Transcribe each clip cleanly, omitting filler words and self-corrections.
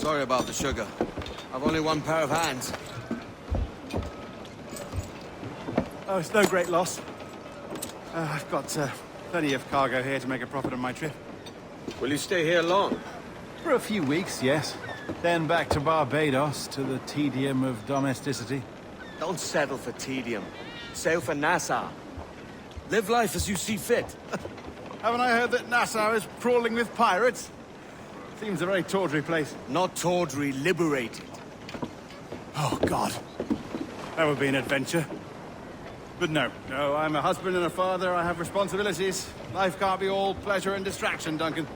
Sorry about the sugar. I've only one pair of hands. Oh, it's no great loss. I've got plenty of cargo here to make a profit on my trip. Will you stay here long? For a few weeks, yes. Then back to Barbados, to the tedium of domesticity. Don't settle for tedium. Sail for Nassau. Live life as you see fit. Haven't I heard that Nassau is crawling with pirates? Seems a very tawdry place. Not tawdry, liberated. Oh, God. That would be an adventure. But no, I'm a husband and a father. I have responsibilities. Life can't be all pleasure and distraction, Duncan.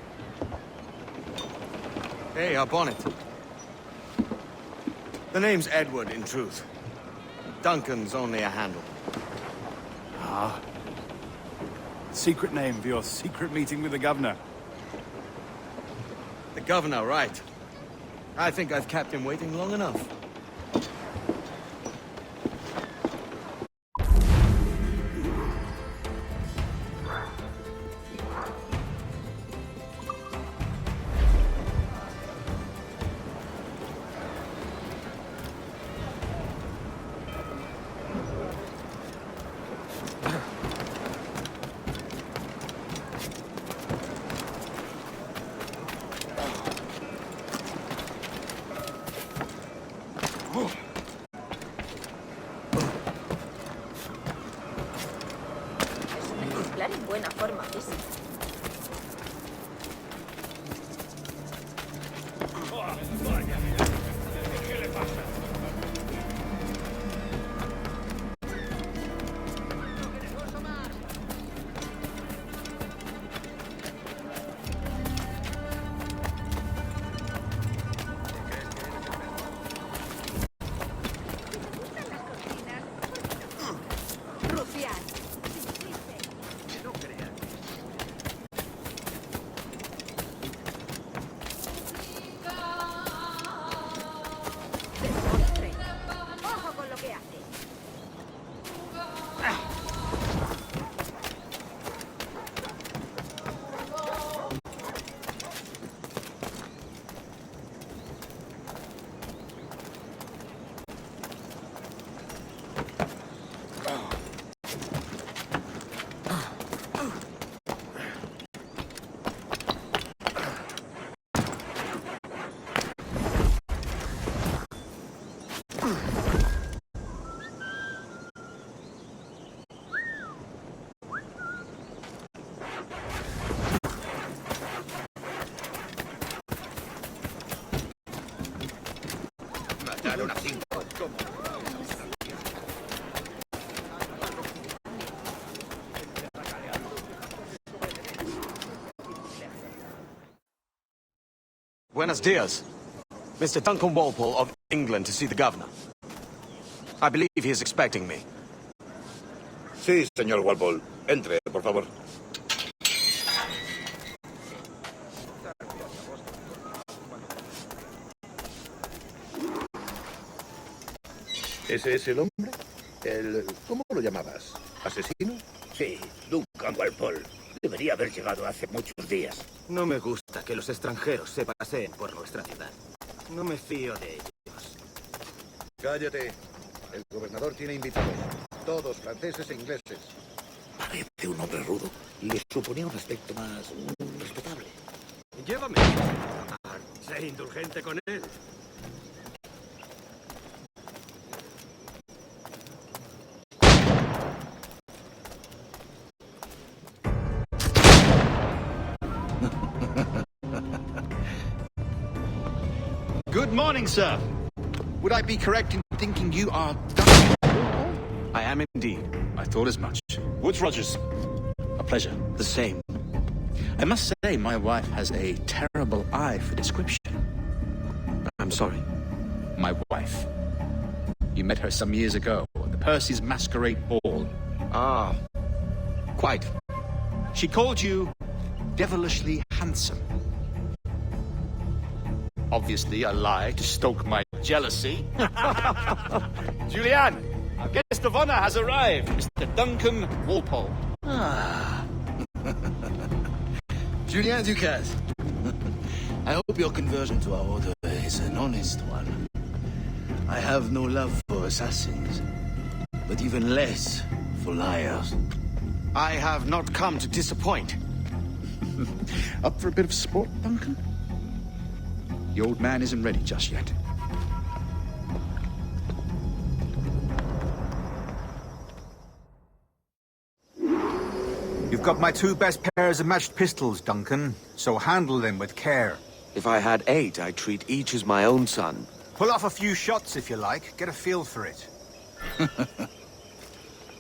Hey, our bonnet. The name's Edward, in truth. Duncan's only a handle. Ah. Secret name for your secret meeting with the governor. The governor, right. I think I've kept him waiting long enough. En buena forma física. Mataron a 5. ¿Cómo? Buenos dias. Mr. Duncan Walpole of England to see the governor. I believe he is expecting me. Sí, señor Walpole. Entre, por favor. ¿Ese es el hombre? ¿Cómo lo llamabas? ¿Asesino? Sí, Duncan Walpole. Debería haber llegado hace muchos días. No me gusta que los extranjeros se paseen por nuestra ciudad. No me fío de ellos. Cállate. El gobernador tiene invitados. Todos franceses e ingleses. Parece un hombre rudo. Le suponía un aspecto más respetable. Llévame. Sé indulgente con él. Good morning, sir. Would I be correct in thinking you are Duncan? I am indeed. I thought as much. Woods Rogers. A pleasure. The same. I must say, my wife has a terrible eye for description. I'm sorry. My wife. You met her some years ago at the Percy's Masquerade Ball. Ah, quite. She called you devilishly handsome. Obviously a lie to stoke my jealousy. Julianne, our guest of honor has arrived, Mr. Duncan Walpole. Ah. Julien Ducasse. I hope your conversion to our order is an honest one. I have no love for assassins, but even less for liars. I have not come to disappoint. Up for a bit of sport, Duncan? The old man isn't ready just yet. You've got my 2 best pairs of matched pistols, Duncan, so handle them with care. If I had 8, I'd treat each as my own son. Pull off a few shots if you like, get a feel for it.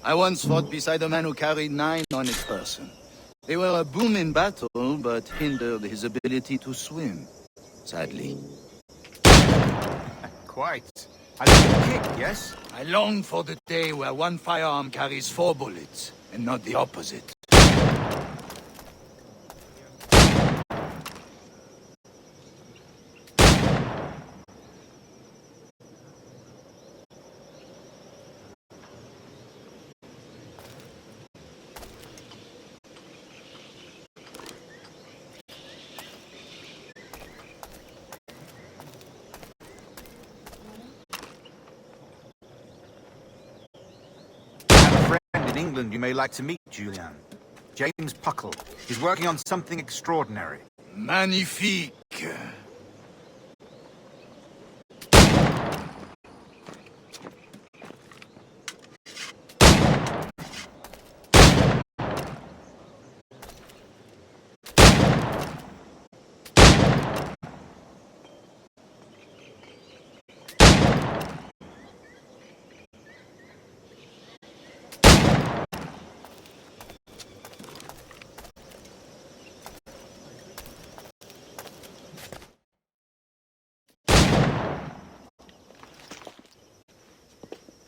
I once fought beside a man who carried 9 on his person. They were a boom in battle, but hindered his ability to swim, sadly. Quite. A little kick, yes? I long for the day where one firearm carries 4 bullets, and not the opposite. In England you may like to meet, Julian. James Puckle. He's working on something extraordinary. Magnifique!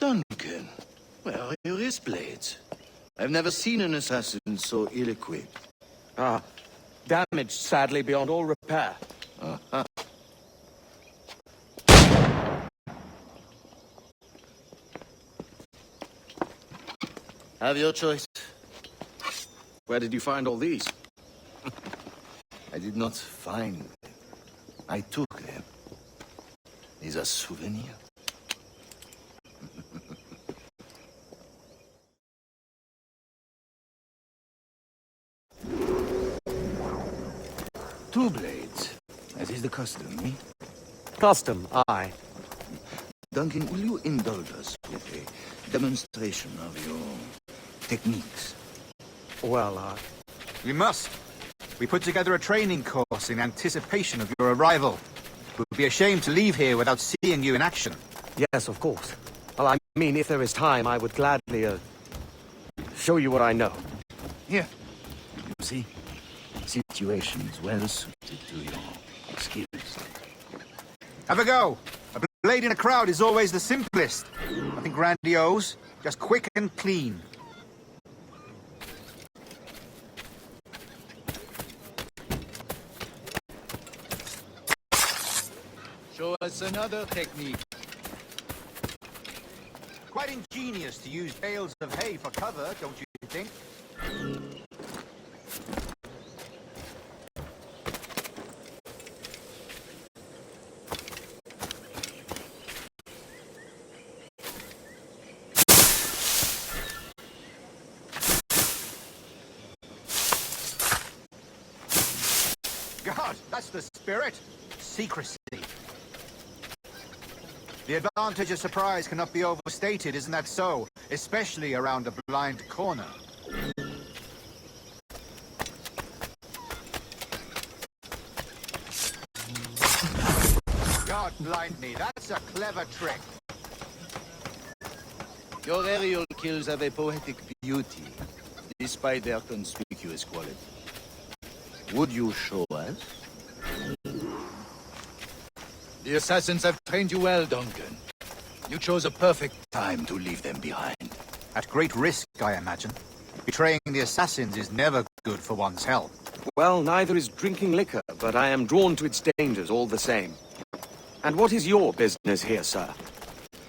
Duncan, where are your wrist blades? I've never seen an assassin so ill-equipped. Ah, damaged sadly beyond all repair. Have your choice. Where did you find all these? I did not find them. I took them. These are souvenirs. Two blades, as is the custom, eh? Custom, aye. Duncan, will you indulge us with a demonstration of your techniques? Well, We must. We put together a training course in anticipation of your arrival. It would be a shame to leave here without seeing you in action. yes, of course. Well, I mean, if there is time, I would gladly, show you what I know. Here, you see, situations well suited to your skills. Have a go. A blade in a crowd is always the simplest. Nothing grandiose, just quick and clean. Show us another technique. Quite ingenious to use bales of hay for cover, don't you think? God, that's the spirit. Secrecy. The advantage of surprise cannot be overstated, isn't that so? Especially around a blind corner. God blind me, that's a clever trick. Your aerial kills have a poetic beauty, despite their conspicuous quality. Would you show us? The assassins have trained you well, Duncan. You chose a perfect time to leave them behind. At great risk, I imagine. Betraying the assassins is never good for one's health. Well, neither is drinking liquor, but I am drawn to its dangers all the same. And what is your business here, sir?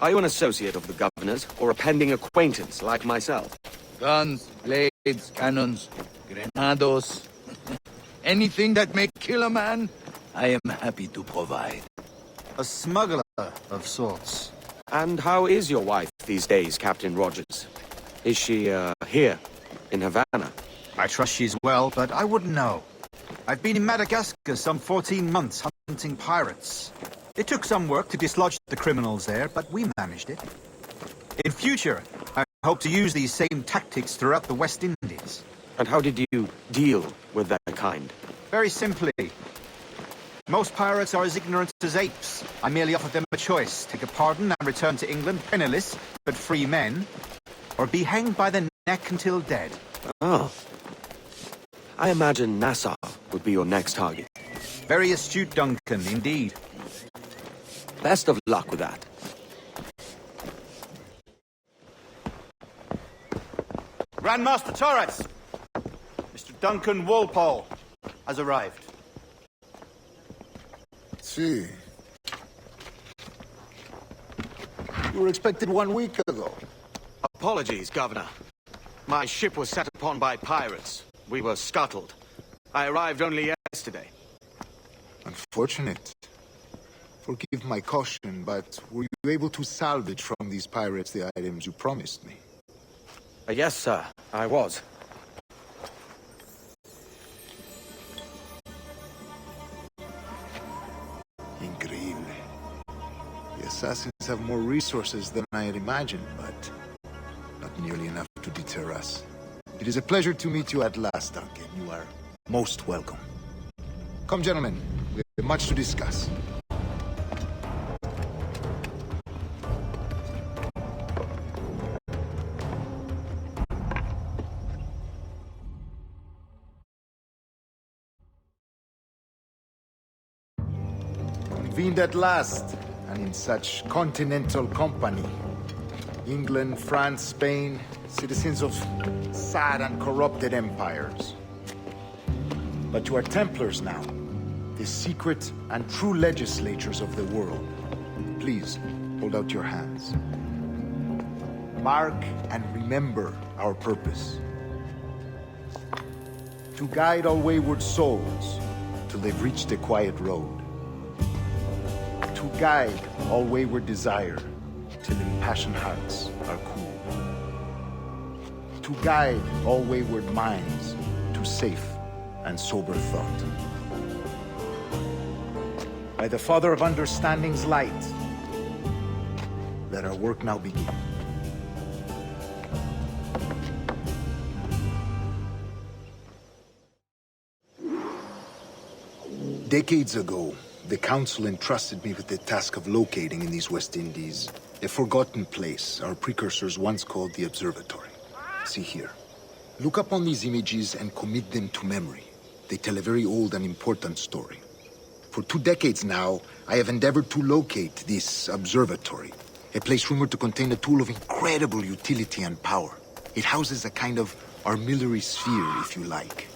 Are you an associate of the governor's, or a pending acquaintance like myself? Guns, blades, cannons, grenados. Anything that may kill a man, I am happy to provide. A smuggler of sorts. And how is your wife these days, Captain Rogers? Is she, here, in Havana? I trust she's well, but I wouldn't know. I've been in Madagascar some 14 months hunting pirates. It took some work to dislodge the criminals there, but we managed it. In future, I hope to use these same tactics throughout the West Indies. And how did you deal with that kind? Very simply. Most pirates are as ignorant as apes. I merely offered them a choice: take a pardon and return to England penniless, but free men, or be hanged by the neck until dead. Oh. I imagine Nassau would be your next target. Very astute, Duncan, indeed. Best of luck with that. Grandmaster Torres! Mr. Duncan Walpole has arrived. See. You were expected 1 week ago. Apologies, Governor. My ship was set upon by pirates. We were scuttled. I arrived only yesterday. Unfortunate. Forgive my caution, but were you able to salvage from these pirates the items you promised me? Yes, sir, I was. Increíble. The assassins have more resources than I had imagined, but not nearly enough to deter us. It is a pleasure to meet you at last, Duncan. You are most welcome. Come, gentlemen. We have much to discuss. Convened at last, and in such continental company. England, France, Spain, citizens of sad and corrupted empires. But you are Templars now, the secret and true legislators of the world. Please, hold out your hands. Mark and remember our purpose. To guide all wayward souls till they've reached the quiet road. To guide all wayward desire till impassioned hearts are cool. To guide all wayward minds to safe and sober thought. By the Father of Understanding's light, let our work now begin. Decades ago, the Council entrusted me with the task of locating in these West Indies a forgotten place our precursors once called the Observatory. See here. Look upon these images and commit them to memory. They tell a very old and important story. For 2 decades now, I have endeavored to locate this observatory, a place rumored to contain a tool of incredible utility and power. It houses a kind of armillary sphere, if you like.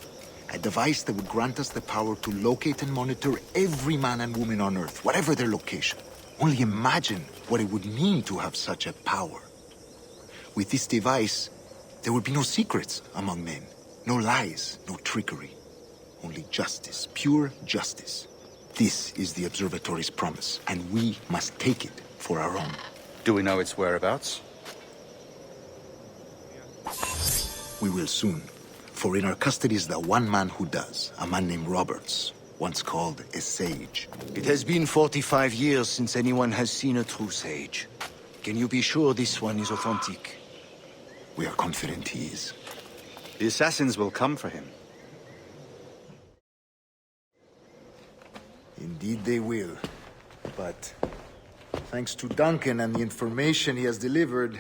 A device that would grant us the power to locate and monitor every man and woman on Earth, whatever their location. Only imagine what it would mean to have such a power. With this device, there would be no secrets among men, no lies, no trickery. Only justice, pure justice. This is the Observatory's promise, and we must take it for our own. Do we know its whereabouts? We will soon. For in our custody is the one man who does, a man named Roberts, once called a sage. It has been 45 years since anyone has seen a true sage. Can you be sure this one is authentic? We are confident he is. The assassins will come for him. Indeed they will. But thanks to Duncan and the information he has delivered,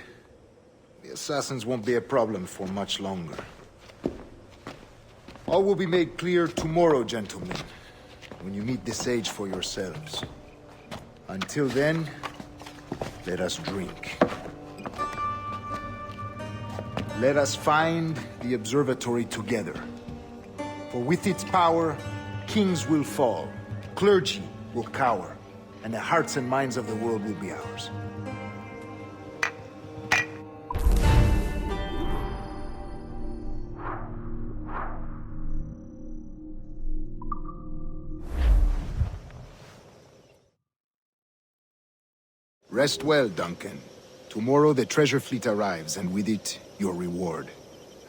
the assassins won't be a problem for much longer. All will be made clear tomorrow, gentlemen, when you meet the sage for yourselves. Until then, let us drink. Let us find the observatory together. For with its power, kings will fall, clergy will cower, and the hearts and minds of the world will be ours. Rest well, Duncan. Tomorrow the treasure fleet arrives, and with it, your reward.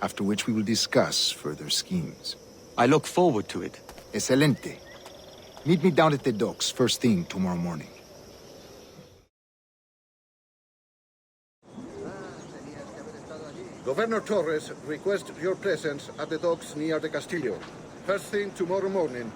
After which we will discuss further schemes. I look forward to it. Excelente. Meet me down at the docks first thing tomorrow morning. Governor Torres requests your presence at the docks near the Castillo. First thing tomorrow morning.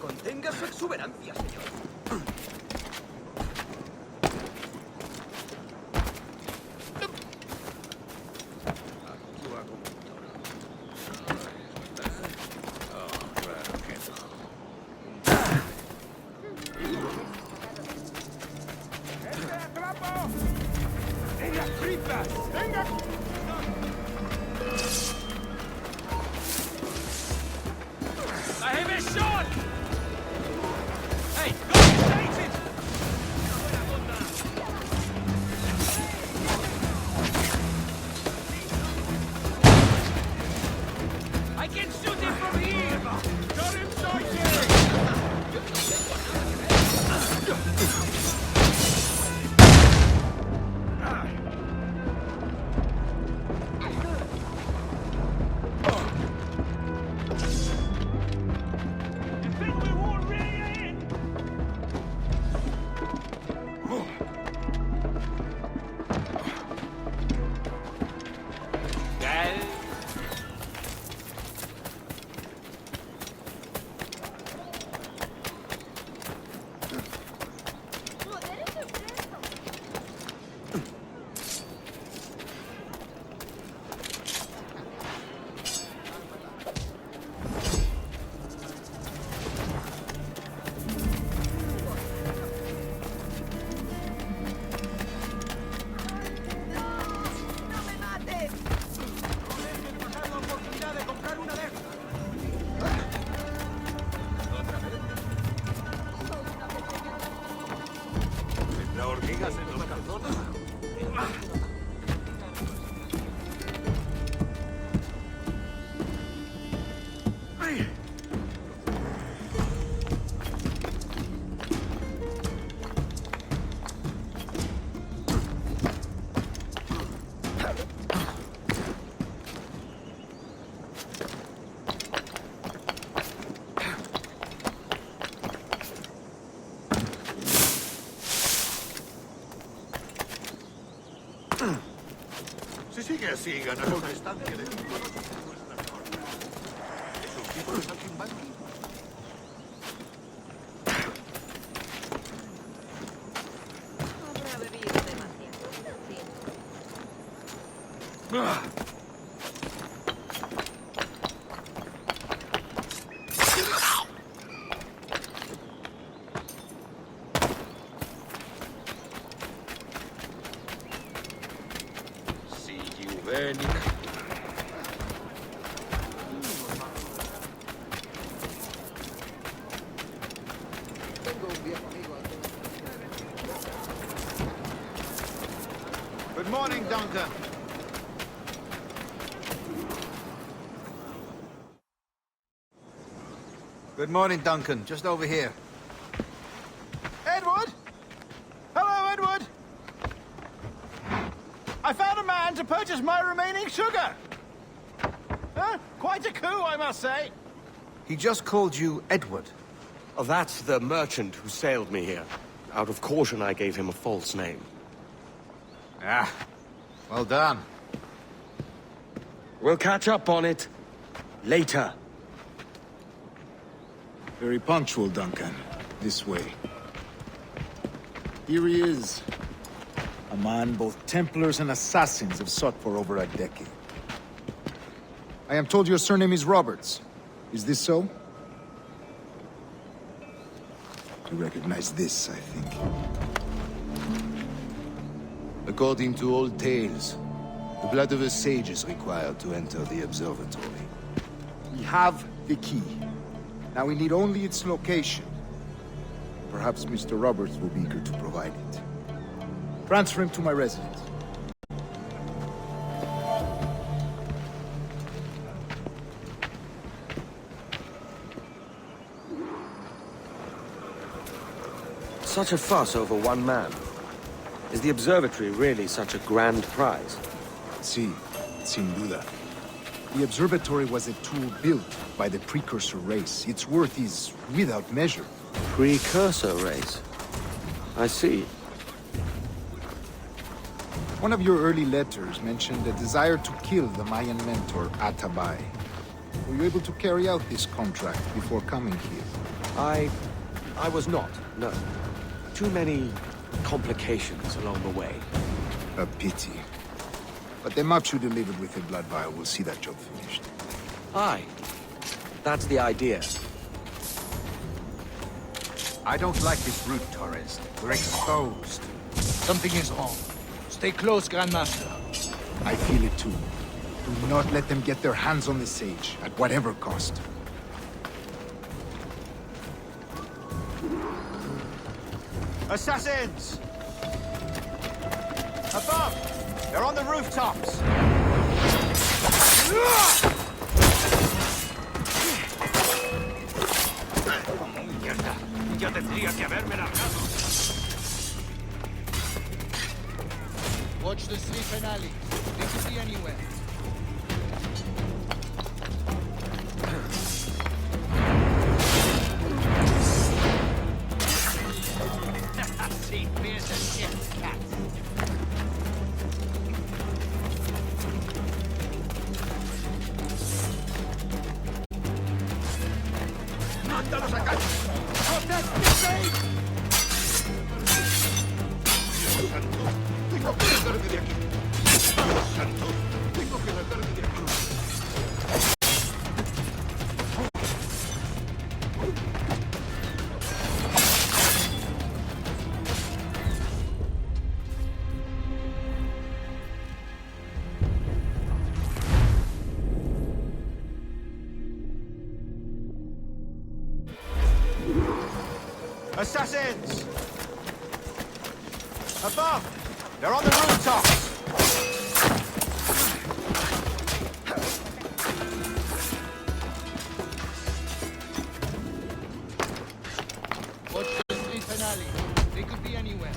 Contenga su exuberancia, señor. Si sigue así, ganará una estancia de 5 noches. Es un tipo de saltimbanqui. Habrá bebido demasiado. Good morning, Duncan. Good morning, Duncan. Just over here. Edward? Hello, Edward! I found a man to purchase my remaining sugar! Huh? Quite a coup, I must say. He just called you Edward. Oh, that's the merchant who sailed me here. Out of caution, I gave him a false name. Ah, well done. We'll catch up on it later. Very punctual, Duncan. This way. Here he is. A man both Templars and Assassins have sought for over a decade. I am told your surname is Roberts. Is this so? You recognize this, I think. According to old tales, the blood of a sage is required to enter the observatory. We have the key. Now we need only its location. Perhaps Mr. Roberts will be eager to provide it. Transfer him to my residence. Such a fuss over one man. Is the observatory really such a grand prize? Sí, sin duda. The observatory was a tool built by the precursor race. Its worth is without measure. Precursor race. I see. One of your early letters mentioned a desire to kill the Mayan mentor, Atabay. Were you able to carry out this contract before coming here? I was not, no. Too many complications along the way. A pity. But the maps you delivered with the blood vial will see that job finished. Aye. That's the idea. I don't like this route, Torres. We're exposed. Something is wrong. Stay close, Grandmaster. I feel it too. Do not let them get their hands on the sage, at whatever cost. Assassins! Above! They're on the rooftops! Yo tendría que haberme largado. Watch the sleep alley. They could be anywhere. Sí, piensa shit, cat. ¡Mándalos a casa! Tengo que largarme de aquí. Dios santo, tengo que largarme de aquí. Assassins! Above! They're on the rooftops! Watch the sleep alley. They could be anywhere.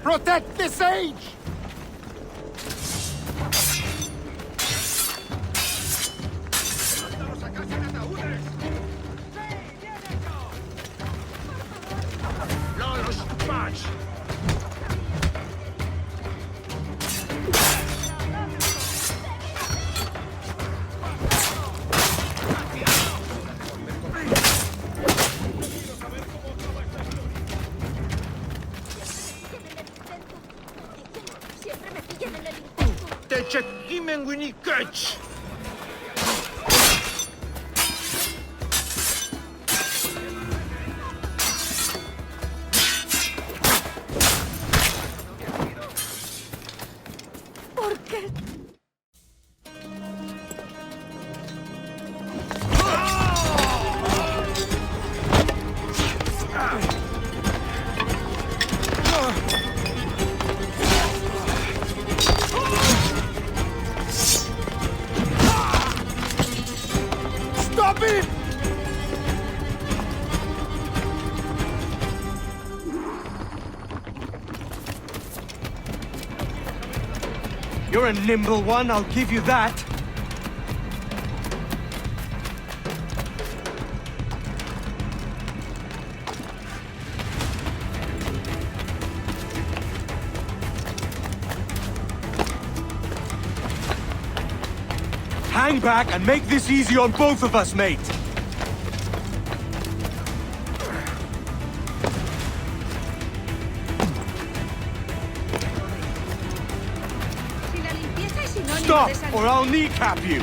Protect the sage! Siempre me pillan en el intento. Te chequimen, Winnie Catch. ¿Por qué You're a nimble one, I'll give you that. Hang back and make this easy on both of us, mate. Si la limpieza es sinónimo Stop, de salud. or I'll kneecap you.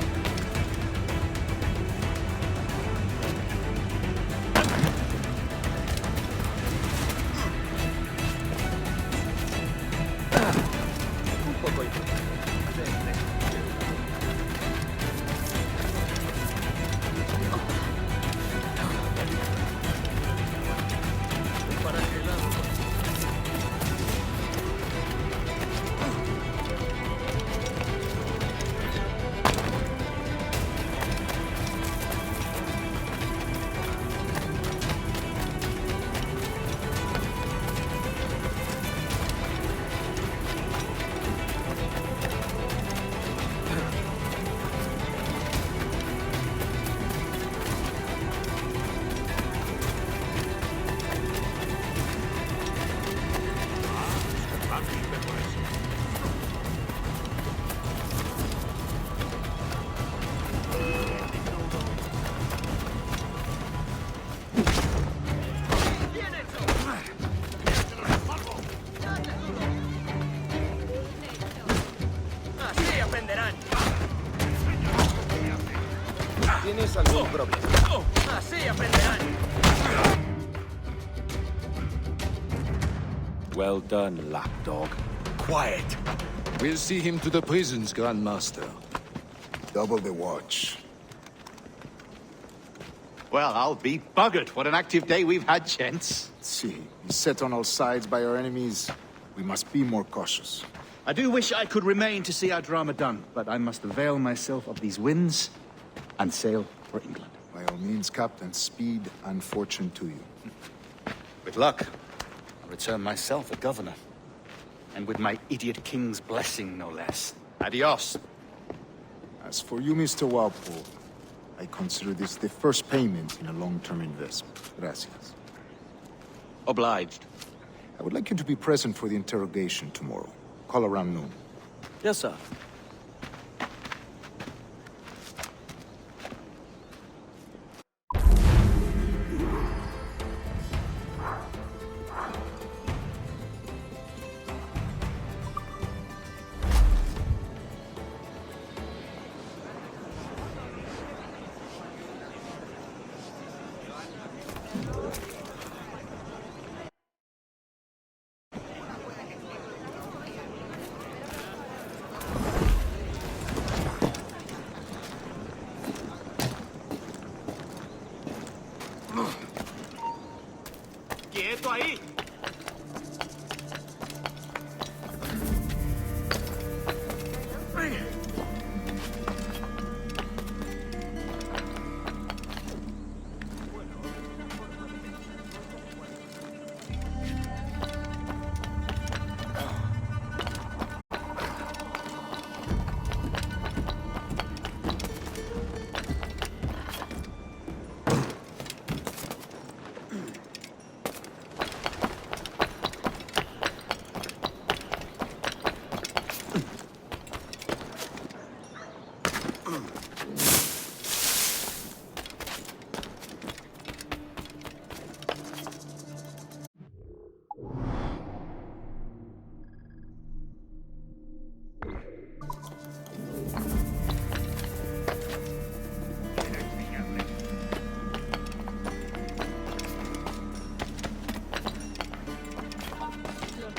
Así aprenderán. ¿Tienes algún problema? Así aprenderán. Well done, lapdog. Quiet. We'll see him to the prisons, Grandmaster. Double the watch. Well, I'll be buggered. What an active day we've had, gents. See, beset on all sides by our enemies. We must be more cautious. I do wish I could remain to see our drama done, but I must avail myself of these winds and sail for England. By all means, Captain, speed and fortune to you. With luck, I'll return myself a governor. And with my idiot king's blessing, no less. Adios. As for you, Mr. Walpole, I consider this the first payment in a long-term investment. Gracias. Obliged. I would like you to be present for the interrogation tomorrow. Call around noon. Yes, sir. ¡Quieto ahí!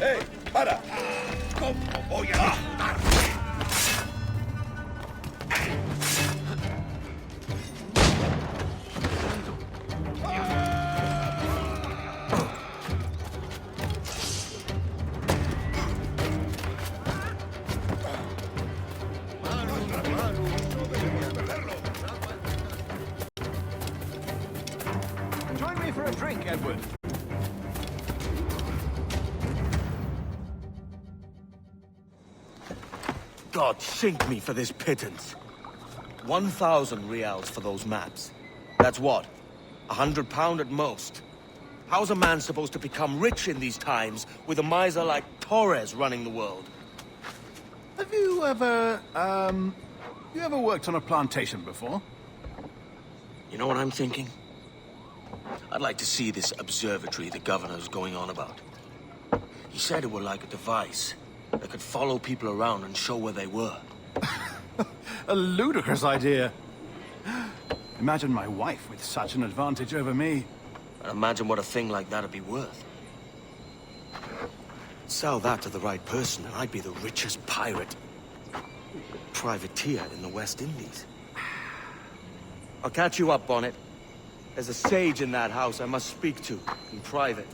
¡Hey! ¡Para! ¿Cómo voy a ayudarte? Join me for a drink, Edward. God sink me for this pittance. 1,000 reals for those maps. That's what? £100 at most. How's a man supposed to become rich in these times with a miser like Torres running the world? Have you ever, you ever worked on a plantation before? You know what I'm thinking? I'd like to see this observatory the governor's going on about. He said it were like a device that could follow people around and show where they were. A ludicrous idea. Imagine my wife with such an advantage over me. And imagine what a thing like that'd be worth. Sell that to the right person and I'd be the richest pirate. Privateer in the West Indies. I'll catch you up, Bonnet. There's a sage in that house I must speak to, in private.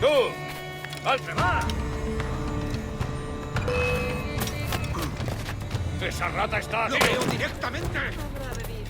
¡Tú! ¡Altre, va! ¡Esa rata está aquí! ¡Lo veo directamente! Habrá bebido.